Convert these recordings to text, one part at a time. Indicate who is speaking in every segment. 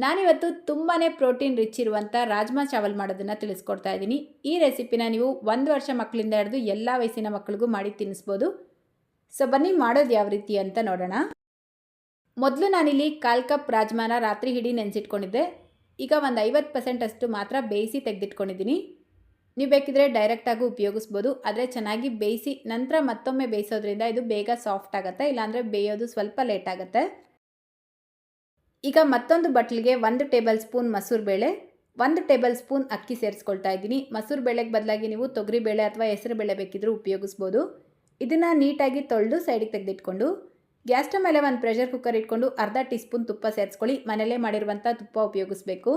Speaker 1: ನಾನಿವತ್ತು ತುಂಬಾ protein rich ಇರುವಂಥ ರಾಜ್ಮಾ ಚಾವಲ್ ಮಾಡೋದನ್ನು ತಿಳಿಸ್ಕೊಡ್ತಾ ಇದ್ದೀನಿ. ಈ ರೆಸಿಪಿನ ನೀವು 1 ವರ್ಷ ಮಕ್ಕಳಿಂದ ಹಿಡಿದು ಎಲ್ಲ ವಯಸ್ಸಿನ ಮಕ್ಕಳಿಗೂ ಮಾಡಿ ತಿನ್ನಿಸ್ಬೋದು. ಸೊ ಬನ್ನಿ ಮಾಡೋದು ಯಾವ ರೀತಿ ಅಂತ ನೋಡೋಣ. ಮೊದಲು ನಾನಿಲ್ಲಿ 1/4 ಕಪ್ ರಾಜ್ಮಾನ ರಾತ್ರಿ ಇಡೀ ನೆನೆಸಿಟ್ಕೊಂಡಿದ್ದೆ. ಈಗ ಒಂದು 50% ಅಷ್ಟು ಮಾತ್ರ ಬೇಯಿಸಿ ತೆಗೆದಿಟ್ಕೊಂಡಿದ್ದೀನಿ. ನೀವು ಬೇಕಿದ್ರೆ ಡೈರೆಕ್ಟಾಗೂ ಉಪಯೋಗಿಸ್ಬೋದು. ಆದರೆ ಚೆನ್ನಾಗಿ ಬೇಯಿಸಿ ನಂತರ ಮತ್ತೊಮ್ಮೆ ಬೇಯಿಸೋದ್ರಿಂದ ಇದು ಬೇಗ ಸಾಫ್ಟ್ ಆಗುತ್ತೆ, ಇಲ್ಲಾಂದರೆ ಬೇಯೋದು ಸ್ವಲ್ಪ ಲೇಟ್ ಆಗುತ್ತೆ. ಈಗ ಮತ್ತೊಂದು ಬಟ್ಲಿಗೆ 1 ಟೇಬಲ್ ಸ್ಪೂನ್ ಮಸೂರು ಬೇಳೆ, 1 ಟೇಬಲ್ ಸ್ಪೂನ್ ಅಕ್ಕಿ ಸೇರಿಸ್ಕೊಳ್ತಾ ಇದ್ದೀನಿ. ಮಸೂರು ಬೇಳೆಗೆ ಬದಲಾಗಿ ನೀವು ತೊಗರಿ ಬೇಳೆ ಅಥವಾ ಹೆಸರು ಬೇಳೆ ಬೇಕಿದ್ರೂ ಉಪಯೋಗಿಸ್ಬೋದು. ಇದನ್ನು ನೀಟಾಗಿ ತೊಳೆದು ಸೈಡಿಗೆ ತೆಗೆದಿಟ್ಕೊಂಡು ಗ್ಯಾಸ್ ಸ್ಟವ್ ಮೇಲೆ ಒಂದು ಪ್ರೆಷರ್ ಕುಕ್ಕರ್ ಇಟ್ಕೊಂಡು ಅರ್ಧ ಟೀ ಸ್ಪೂನ್ ತುಪ್ಪ ಸೇರಿಸ್ಕೊಳ್ಳಿ. ಮನೆಯಲ್ಲೇ ಮಾಡಿರುವಂಥ ತುಪ್ಪ ಉಪಯೋಗಿಸ್ಬೇಕು.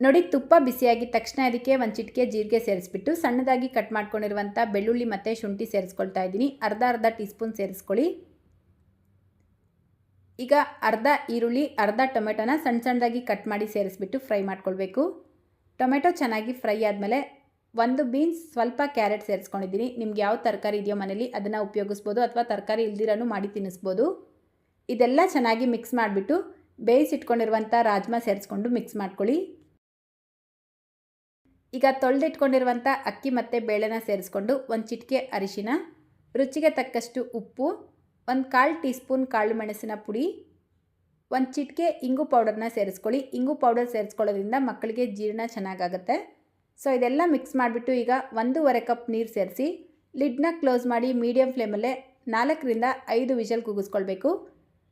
Speaker 1: ನೋಡಿ, ತುಪ್ಪ ಬಿಸಿಯಾಗಿದ ತಕ್ಷಣ ಅದಕ್ಕೆ ಒಂದು ಚಿಟಿಕೆ ಜೀರಿಗೆ ಸೇರಿಸ್ಬಿಟ್ಟು ಸಣ್ಣದಾಗಿ ಕಟ್ ಮಾಡ್ಕೊಂಡಿರುವಂಥ ಬೆಳ್ಳುಳ್ಳಿ ಮತ್ತು ಶುಂಠಿ ಸೇರಿಸ್ಕೊಳ್ತಾ ಇದ್ದೀನಿ. ಅರ್ಧ ಟೀ ಸ್ಪೂನ್ ಸೇರಿಸ್ಕೊಳ್ಳಿ. ಈಗ ಅರ್ಧ ಈರುಳ್ಳಿ, ಅರ್ಧ ಟೊಮೆಟೊನ ಸಣ್ಣದಾಗಿ ಕಟ್ ಮಾಡಿ ಸೇರಿಸ್ಬಿಟ್ಟು ಫ್ರೈ ಮಾಡ್ಕೊಳ್ಬೇಕು. ಟೊಮೆಟೊ ಚೆನ್ನಾಗಿ ಫ್ರೈ ಆದಮೇಲೆ 1 ಬೀನ್ಸ್, ಸ್ವಲ್ಪ ಕ್ಯಾರೆಟ್ ಸೇರಿಸ್ಕೊಂಡಿದ್ದೀನಿ. ನಿಮ್ಗೆ ಯಾವ ತರಕಾರಿ ಇದೆಯೋ ಮನೇಲಿ ಅದನ್ನು ಉಪಯೋಗಿಸ್ಬೋದು, ಅಥವಾ ತರಕಾರಿ ಇಲ್ದಿರನೂ ಮಾಡಿ ತಿನ್ನಿಸ್ಬೋದು. ಇದೆಲ್ಲ ಚೆನ್ನಾಗಿ ಮಿಕ್ಸ್ ಮಾಡಿಬಿಟ್ಟು ಬೇಯಿಸಿಟ್ಕೊಂಡಿರುವಂಥ ರಾಜ್ಮಾ ಸೇರಿಸ್ಕೊಂಡು ಮಿಕ್ಸ್ ಮಾಡ್ಕೊಳ್ಳಿ. ಈಗ ತೊಳೆದಿಟ್ಕೊಂಡಿರುವಂಥ ಅಕ್ಕಿ ಮತ್ತು ಬೇಳೆನ ಸೇರಿಸ್ಕೊಂಡು ಒಂದು ಚಿಟಿಕೆ ಅರಿಶಿನ, ರುಚಿಗೆ ತಕ್ಕಷ್ಟು ಉಪ್ಪು, 1/4 ಟೀ ಸ್ಪೂನ್ ಕಾಳು ಮೆಣಸಿನ ಪುಡಿ, 1 ಚಿಟಿಕೆ ಇಂಗು ಪೌಡರ್ನ ಸೇರಿಸ್ಕೊಳ್ಳಿ. ಇಂಗು ಪೌಡರ್ ಸೇರಿಸ್ಕೊಳ್ಳೋದ್ರಿಂದ ಮಕ್ಕಳಿಗೆ ಜೀರ್ಣ ಚೆನ್ನಾಗಾಗುತ್ತೆ. ಸೊ ಇದೆಲ್ಲ ಮಿಕ್ಸ್ ಮಾಡಿಬಿಟ್ಟು ಈಗ 1.5 ಕಪ್ ನೀರು ಸೇರಿಸಿ ಲಿಡ್ನ ಕ್ಲೋಸ್ ಮಾಡಿ ಮೀಡಿಯಮ್ ಫ್ಲೇಮಲ್ಲೇ 4ರಿಂದ 5 ವಿಷಲ್ ಕೂಗಿಸ್ಕೊಳ್ಬೇಕು.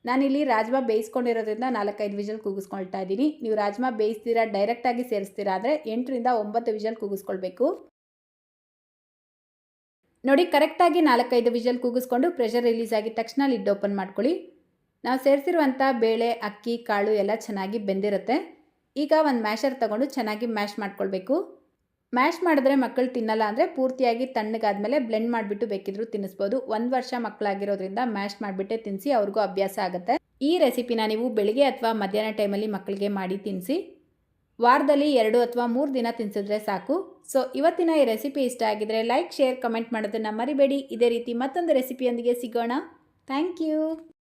Speaker 1: ನಾನಿಲ್ಲಿ ರಾಜ್ಮಾ ಬೇಯಿಸ್ಕೊಂಡಿರೋದ್ರಿಂದ 4-5 ವಿಷಲ್ ಕೂಗಿಸ್ಕೊಳ್ತಾ ಇದ್ದೀನಿ. ನೀವು ರಾಜ್ಮಾ ಬೇಯಿಸ್ತೀರಾ ಡೈರೆಕ್ಟಾಗಿ ಸೇರಿಸ್ತೀರಾ ಅಂದರೆ 8ರಿಂದ 9 ವಿಷಲ್ ಕೂಗಿಸ್ಕೊಳ್ಬೇಕು. ನೋಡಿ, ಕರೆಕ್ಟಾಗಿ 4-5 ವಿಷಲ್ ಕೂಗಿಸ್ಕೊಂಡು ಪ್ರೆಷರ್ ರಿಲೀಸ್ ಆಗಿದ ತಕ್ಷಣ ಲಿಡ್ ಓಪನ್ ಮಾಡ್ಕೊಳ್ಳಿ. ನಾವು ಸೇರಿಸಿರುವಂಥ ಬೇಳೆ, ಅಕ್ಕಿ, ಕಾಳು ಎಲ್ಲ ಚೆನ್ನಾಗಿ ಬೆಂದಿರುತ್ತೆ. ಈಗ ಒಂದು ಮ್ಯಾಶರ್ ತೊಗೊಂಡು ಚೆನ್ನಾಗಿ ಮ್ಯಾಶ್ ಮಾಡ್ಕೊಳ್ಬೇಕು. ಮ್ಯಾಶ್ ಮಾಡಿದ್ರೆ ಮಕ್ಕಳು ತಿನ್ನಲ್ಲ ಅಂದರೆ ಪೂರ್ತಿಯಾಗಿ ತಣ್ಣಗಾದ್ಮೇಲೆ ಬ್ಲೆಂಡ್ ಮಾಡಿಬಿಟ್ಟು ಬೇಕಿದ್ರೂ ತಿನ್ನಿಸ್ಬೋದು. 1 ವರ್ಷ ಮಕ್ಕಳಾಗಿರೋದ್ರಿಂದ ಮ್ಯಾಶ್ ಮಾಡಿಬಿಟ್ಟೆ ತಿನ್ನಿಸಿ, ಅವ್ರಿಗೂ ಅಭ್ಯಾಸ ಆಗುತ್ತೆ. ಈ ರೆಸಿಪಿನ ನೀವು ಬೆಳಿಗ್ಗೆ ಅಥವಾ ಮಧ್ಯಾಹ್ನ ಟೈಮಲ್ಲಿ ಮಕ್ಕಳಿಗೆ ಮಾಡಿ ತಿನ್ನಿಸಿ. ವಾರದಲ್ಲಿ 2 ಅಥವಾ 3 ದಿನ ತಿನ್ಸಿದ್ರೆ ಸಾಕು. ಸೊ ಇವತ್ತಿನ ಈ ರೆಸಿಪಿ ಇಷ್ಟ ಆಗಿದ್ರೆ ಲೈಕ್, ಶೇರ್, ಕಮೆಂಟ್ ಮಾಡೋದನ್ನು ಮರಿಬೇಡಿ. ಇದೇ ರೀತಿ ಮತ್ತೊಂದು ರೆಸಿಪಿಯೊಂದಿಗೆ ಸಿಗೋಣ. Thank you.